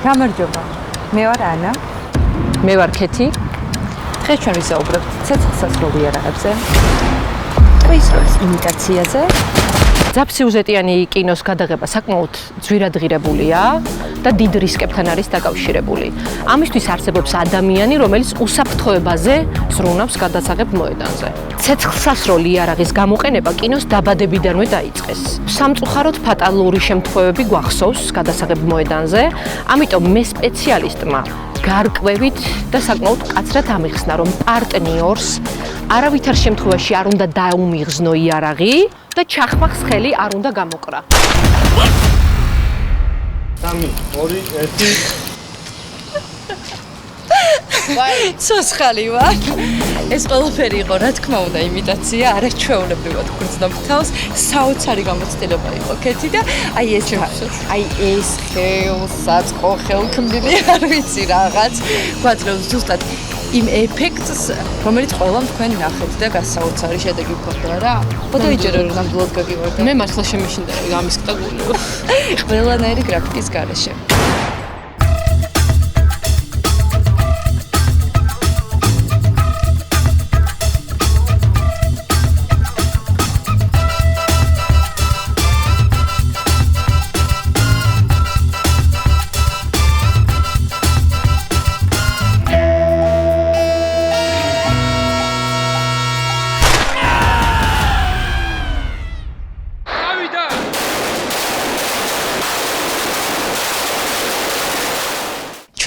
გამარჯობა. მე ვარ ანა. მე ვარ ქეთი. დღეს ჩვენ ვისაუბრებთ ცეცხლსასროლ იარაღებზე, ტყვის როლის იმიტაციაზე. ძაფსიუზეტიანი კინოს გადაღება საკმაოდ ძვირადღირებულია და დიდ რისკებთან არის დაკავშირებული. ამისთვის არსებობს ადამიანი, რომელიც უსაფრთხოებაზე ზრუნავს გადასაღებ მოედანზე. ცეცხლსასროლ იარაღის გამოყენება კინოს დაბადებიდანვე დაიწყეს. სამწუხაროდ ფატალური შემთხვევები გვახსოვს გადასაღებ მოედანზე, ამიტომ მე სპეციალისტმა გარკვევით და საკმაოდ მკაცრად ამიხსნა, რომ პარტნიორს არავითარ შემთხვევაში არ უნდა დაუმიღზნო იარაღი და ჩახმახს ხელი არ უნდა გამოკრა. 3, 2, 1. ვაი, ცოცხალი ვარ. ეს ყველაფერი იყო, რა თქმა უნდა, იმიტაცია, არაჩვეულებრივად გრძნობ თავს, საოცარი გამოცდილება იყო ქეთი და აი ეს ხელსაწყო ხელქმნილი არ ვიცი რაღაც, გვაძლევს ზუსტად იმ ეფექტს, რომელიც ყველამ თქვენ ნახეთ და გასაოცარი შედეგი გქონდა რა. ხოდა იჯერე რომ ნამდვილად გაგივარდა. მე მართლა შემიშინდა გამისკდა გული. ყველანაირი გრაფიკის გარეშე.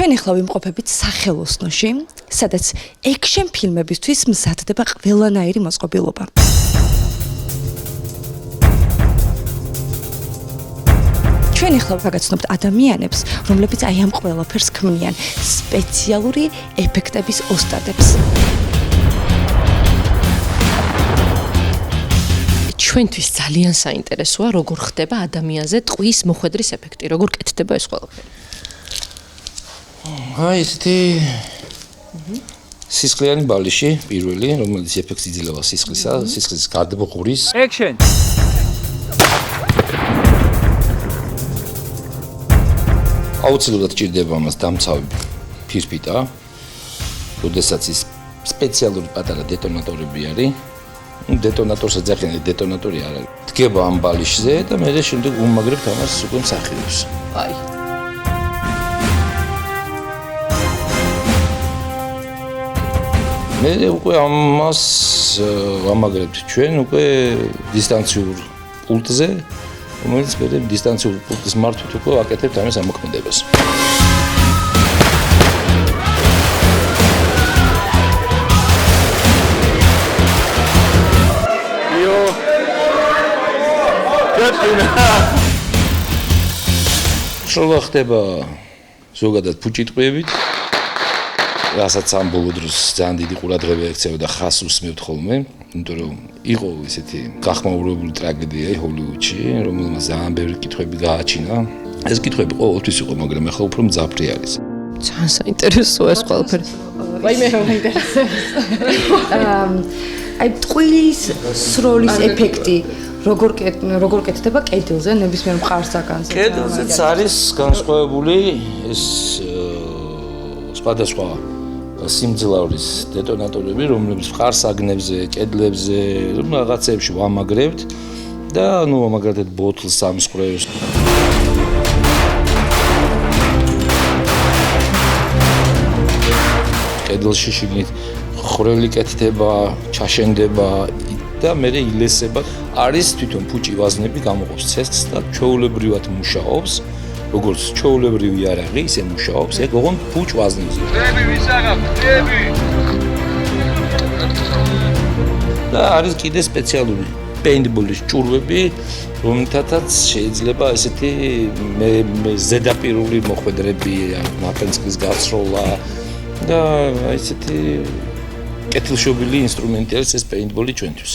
ჩვენ ახლა ვიმყოფებით სახელოსნოში, სადაც ექშენ ფილმებისთვის მზადდება ყველანაირი მოწყობილობა. ჩვენ ახლა ვაგაცნობთ ადამიანებს, რომლებიც აი ამ ყველაფერს ქმნიან, სპეციალური ეფექტების ოსტატებს. ჩვენთვის ძალიან საინტერესოა, როგორ ხდება ადამიანზე ტყვის მოხვედრის ეფექტი, როგორ კეთდება ეს ყველაფერი. აი ესეთი სისხლიანი ბალიში პირველი, რომელიც ეფექტს იძლევა სისხლისა, სისხლის გადმოღურის. Action. აუცილებლად ჭირდება მას დამცავი ფირფიტა, როდესაც ის სპეციალური პატარა დეტონატორები არის. დეტონატორს ეძახიან, დეტონატორი არ არის. დგება ამ ბალიშზე და მე შემდეგ უმაგრებთ ამას უკვე მსახიობს. აი მე უკვე ამას ვამაგრებთ ჩვენ უკვე დისტანციურ პულტზე, რომელიც მე დისტანციურ პულტის მართვით უკვე ვაკეთებთ ამის ამოქმედებას. იო. კეთინა. შროლა ხდება ზოგადად ფუჭი ტყვიებით. რასაც ამ ბოლო დროს ძალიან დიდი ყურადღება ექცევა და ხას უსმევთ ხოლმე, იმიტომ რომ იყო ესეთი გახმაურებული ტრაგედია ჰოლივუდში, რომელმაც ძალიან ბევრი კითხვები გააჩინა. ეს კითხვები ყოველთვის იყო, მაგრამ ახლა უფრო მძაფრი არის. ძალიან საინტერესოა ეს ყველაფერი. ვაი მე რა ინტერესებს. აი ტყვის სროლის ეფექტი როგორ კეთდება კედელზე, ნებისმიერ მყარსაგანზე. კედელზეც არის განსხვავებული ეს სხვადასხვა სიმძლავრის დეტონატორები, რომლებიც მყარსაგნებზე, კედლებზე, რაღაცებში ვამაგრებთ და ნუ მაგალითად ბოთლს ამსხვრევს. კედელში შიგნით ხრელი კეთდება, ჩაშენდება და მე ილესება. არის თვითონ ფუჭი ვაზნები გამოყოფს ცეცხლს და ჩვეულებრივად მუშაობს. როგორც ჩვეულებრივი იარაღი, ისე მუშაობს, ეგ ოღონდ ფუჭ ვაზნებზე. Დები ვისაღებ, დები. და არის კიდე სპეციალური პეინტბოლის ჭურვები, რომლითაც შეიძლება ესეთი ზედაპირული მოხვედრები, ნაპენსკის გასროლა და ესეთი კეთილშობილი ინსტრუმენტი არის ეს პეინტბოლი ჩვენთვის.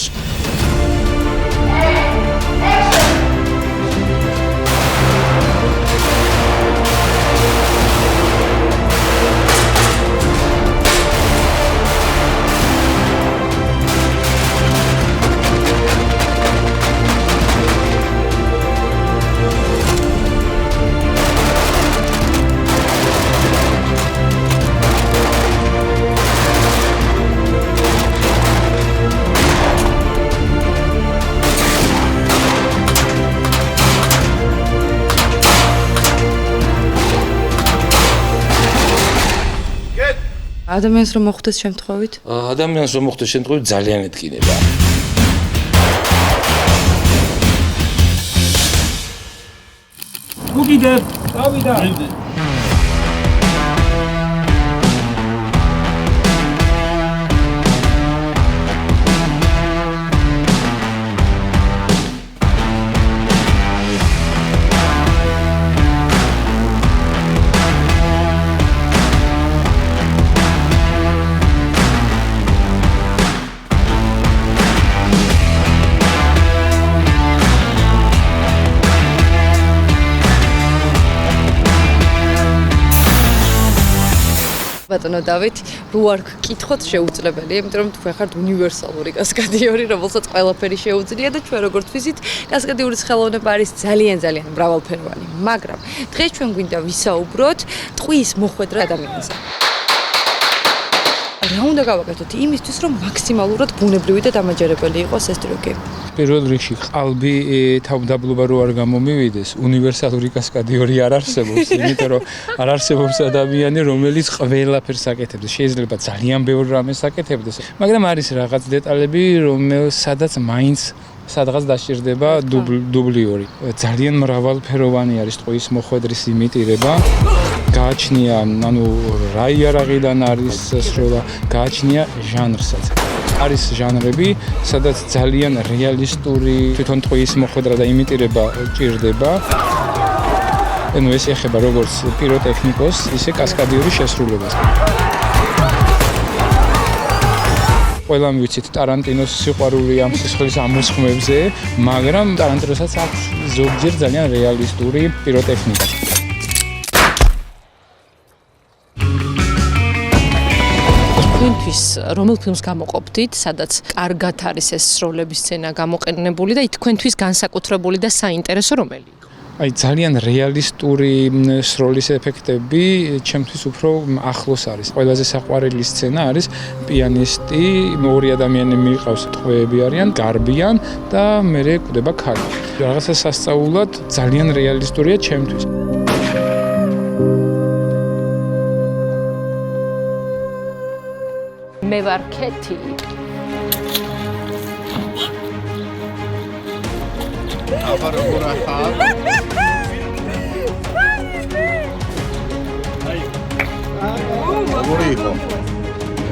ადამიანს რომ მოხვდეს შემთხვევით? ადამიანს რომ მოხდეს შემთხვევით ძალიან ეთქინება. გუგიდებ, დავიდა. ბატონო დავით, რო არ გკითხოთ შეუძლებელია, იმიტომ რომ თქვენ ხართ უნივერსალური კასკადიორი, რომელსაც ყველაფერი შეუძლია და ჩვენ როგორც ვიცით, კასკადიორის ხელოვნება არის ძალიან მრავალფეროვანი, მაგრამ დღეს ჩვენ გვინდა ვისაუბროთ ტყვის მოხვედრა ადამიანზე. რა უნდა გავაკეთოთ იმისთვის, რომ მაქსიმალურად ბუნებრივი და დამაჯერებელი იყოს ეს ტრიუკი? პირველ რიგში ყალბი თავდაბლობა რო არ გამომივიდეს, უნივერსალური კასკადიორი არ არსებობს, იმიტომ რომ არ არსებობს ადამიანი, რომელიც ყველაფერს აკეთებდეს. შეიძლება ძალიან ბევრ რამეს აკეთებდეს, მაგრამ არის რაღაც დეტალები, რომელსაც მაინც სადღაც დასჭირდება დუბლიური. ძალიან მრავალფეროვანი არის ტყვის მოხვედრის იმიტირება. გააჩნია, რა იარაღიდან არის სროლა, გააჩნია ჟანრსაც. არის ჟანრები, სადაც ძალიან რეალისტური თვითონ ტყვის მოხვედრა და იმიტირება ჭირდება. ეს ეხება როგორც პიროტექნიკოს, ისე კასკადიორის შესრულებას. ყველამ ვიცით ტარანტინოს სიყვარული ამ სისხლის ამოსხმებზე, მაგრამ ტარანტინოსაც აქვს ზოგჯერ ძალიან რეალისტური პიროტექნიკა. თქვენთვის რომელ ფილმს გამოყოფდით, სადაც კარგად არის ეს სროლების სცენა გამოყენებული და თქვენთვის განსაკუთრებული და საინტერესო რომელი? აი ძალიან რეალისტური სროლის ეფექტები ჩემთვის უფრო ახლოს არის. ყველაზე საყვარელი სცენა არის პიანისტი, ორი ადამიანი მიიყავს, ტყვეები არიან, გარბიან და მერე კვდება ქალი. რაღაცა სასწაულად ძალიან რეალისტურია ჩემთვის. მე ვარ ქეთი. აბა როგორ ახალ? როგორ იყო?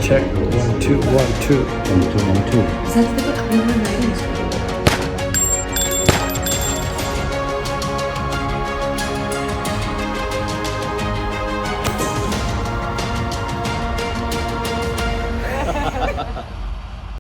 Check 1 2 1 2 1 2 1 2. ზადდება ყველა ნაირი